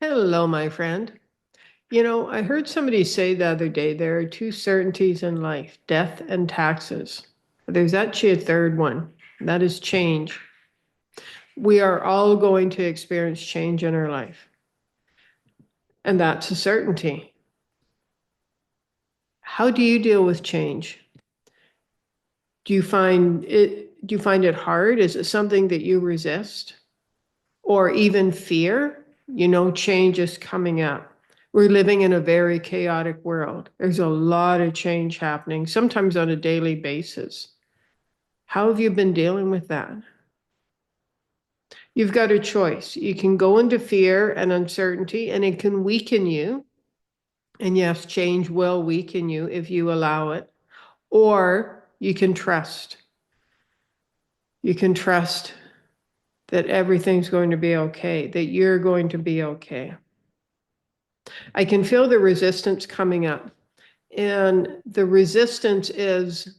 Hello, my friend. I heard somebody say the other day there are two certainties in life, death and taxes. There's actually a third one, that is change. We are all going to experience change in our life, and that's a certainty. How do you deal with change? Do you find it hard? Is it something that you resist? Or even fear? Change is coming up. We're living in a very chaotic world. There's a lot of change happening, sometimes on a daily basis. How have you been dealing with that? You've got a choice. You can go into fear and uncertainty, and it can weaken you. And yes, change will weaken you if you allow it. Or you can trust. You can trust that everything's going to be okay, that you're going to be okay. I can feel the resistance coming up. And the resistance is,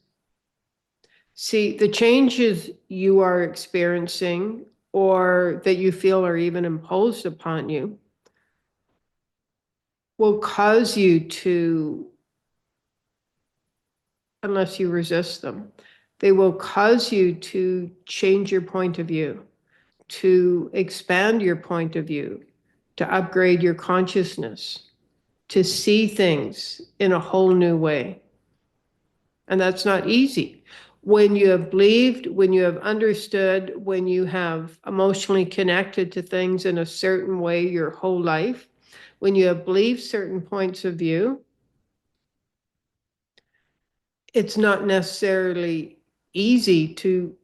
see, the changes you are experiencing or that you feel are even imposed upon you will cause you to, unless you resist them, they will cause you to change your point of view, to expand your point of view, to upgrade your consciousness, to see things in a whole new way. And that's not easy. When you have believed, when you have understood, when you have emotionally connected to things in a certain way your whole life, when you have believed certain points of view, it's not necessarily easy to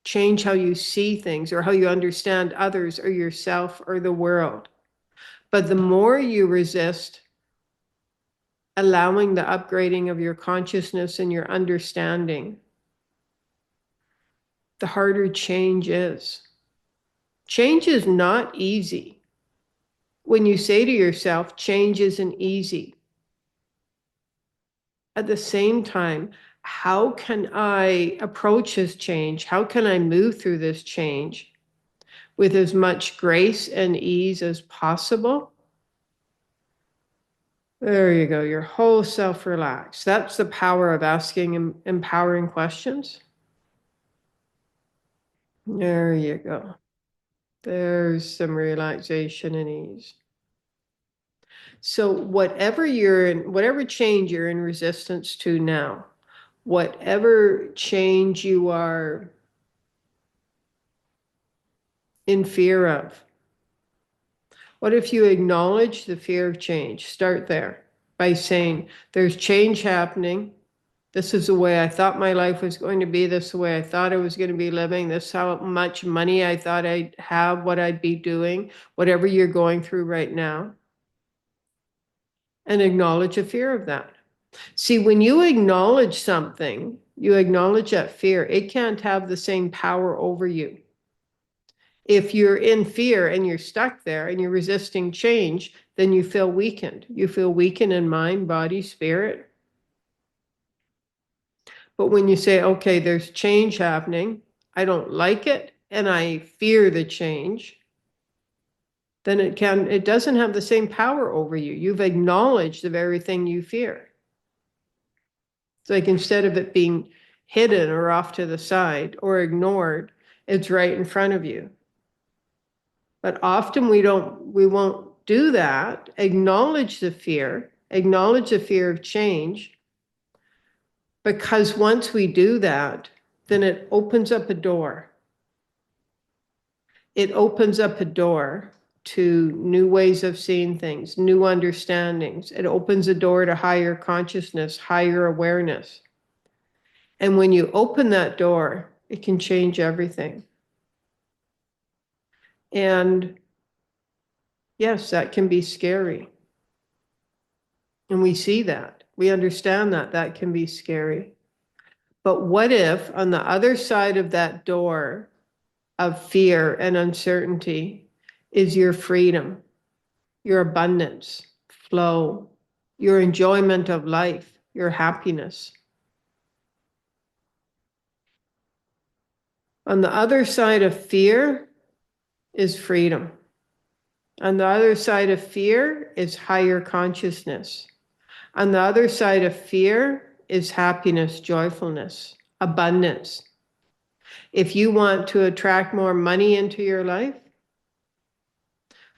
change how you see things or how you understand others or yourself or the world. But the more you resist allowing the upgrading of your consciousness and your understanding, the harder change is. Change is not easy. When you say to yourself, change isn't easy, at the same time, how can I approach this change? How can I move through this change with as much grace and ease as possible? There you go. Your whole self relaxed. That's the power of asking empowering questions. There you go. There's some relaxation and ease. So whatever change you're in resistance to now, whatever change you are in fear of, what if you acknowledge the fear of change? Start there by saying, there's change happening. This is the way I thought my life was going to be. This is the way I thought I was going to be living. This is how much money I thought I'd have, what I'd be doing, whatever you're going through right now. And acknowledge a fear of that. See, when you acknowledge something, you acknowledge that fear, it can't have the same power over you. If you're in fear and you're stuck there and you're resisting change, then you feel weakened. You feel weakened in mind, body, spirit. But when you say, okay, there's change happening, I don't like it, and I fear the change, then it doesn't have the same power over you. You've acknowledged the very thing you fear. It's like instead of it being hidden or off to the side or ignored, it's right in front of you. But often we won't do that. Acknowledge the fear of change, because once we do that, then it opens up a door. It opens up a door to new ways of seeing things, new understandings. It opens a door to higher consciousness, higher awareness. And when you open that door, it can change everything. And yes, that can be scary. And we see that. We understand that that can be scary. But what if on the other side of that door of fear and uncertainty is your freedom, your abundance, flow, your enjoyment of life, your happiness? On the other side of fear is freedom. On the other side of fear is higher consciousness. On the other side of fear is happiness, joyfulness, abundance. If you want to attract more money into your life,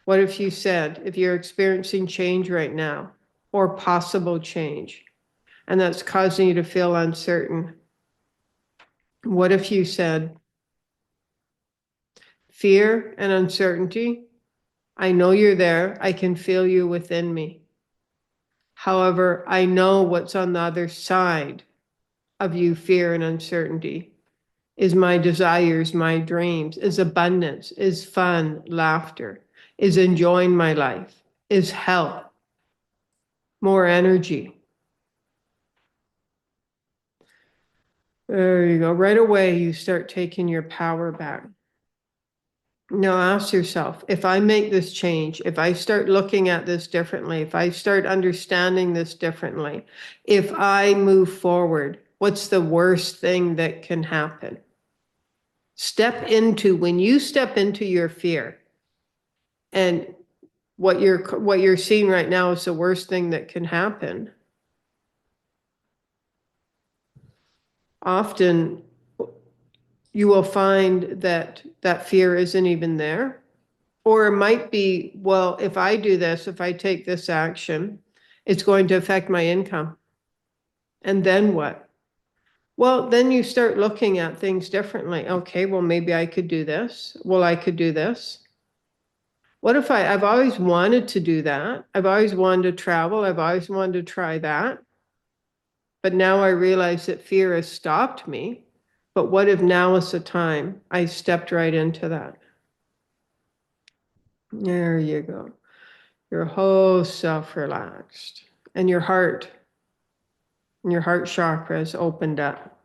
what if you said, if you're experiencing change right now, or possible change, and that's causing you to feel uncertain, what if you said, fear and uncertainty, I know you're there, I can feel you within me. However, I know what's on the other side of you, fear and uncertainty, is my desires, my dreams, is abundance, is fun, laughter, is enjoying my life, is health, more energy. There you go. Right away, you start taking your power back. Now ask yourself, if I make this change, if I start looking at this differently, if I start understanding this differently, if I move forward, what's the worst thing that can happen? When you step into your fear, and what you're seeing right now is the worst thing that can happen. Often you will find that that fear isn't even there. Or it might be, well, if I do this, if I take this action, it's going to affect my income. And then what? Well, then you start looking at things differently. Okay, well, maybe I could do this. Well, I could do this. What if I've always wanted to do that. I've always wanted to travel. I've always wanted to try that. But now I realize that fear has stopped me. But what if now is the time I stepped right into that? There you go. Your whole self relaxed. And your heart chakra is opened up.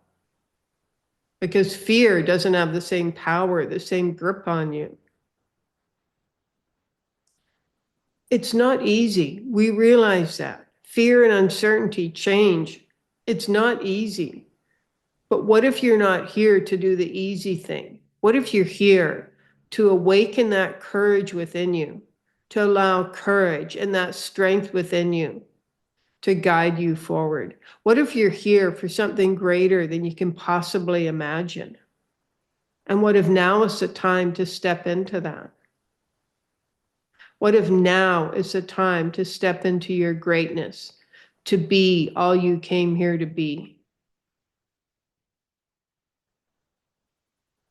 Because fear doesn't have the same power, the same grip on you. It's not easy. We realize that. Fear and uncertainty, change. It's not easy. But what if you're not here to do the easy thing? What if you're here to awaken that courage within you, to allow courage and that strength within you to guide you forward? What if you're here for something greater than you can possibly imagine? And what if now is the time to step into that? What if now is the time to step into your greatness, to be all you came here to be?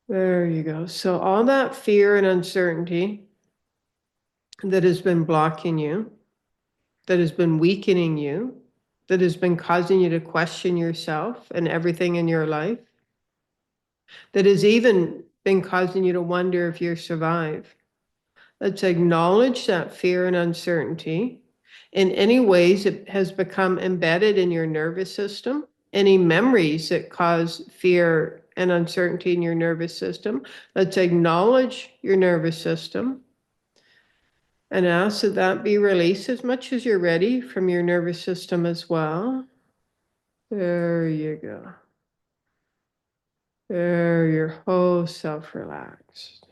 There you go. So all that fear and uncertainty that has been blocking you, that has been weakening you, that has been causing you to question yourself and everything in your life, that has even been causing you to wonder if you'll survive. Let's acknowledge that fear and uncertainty. In any ways it has become embedded in your nervous system, any memories that cause fear and uncertainty in your nervous system, let's acknowledge your nervous system and ask that that be released as much as you're ready from your nervous system as well. There you go. There, your whole self relaxed.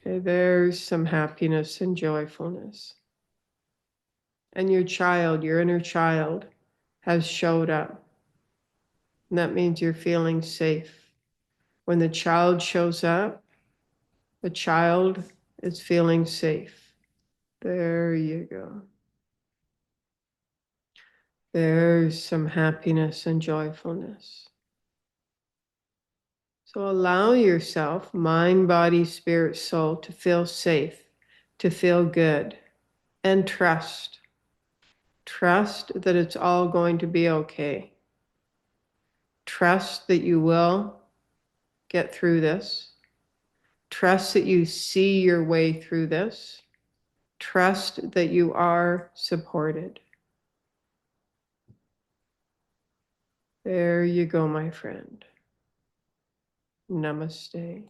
Okay, there's some happiness and joyfulness. And your child, your inner child, has showed up. And that means you're feeling safe. When the child shows up, the child is feeling safe. There you go. There's some happiness and joyfulness. So allow yourself, mind, body, spirit, soul, to feel safe, to feel good, and trust. Trust that it's all going to be okay. Trust that you will get through this. Trust that you see your way through this. Trust that you are supported. There you go, my friend. Namaste.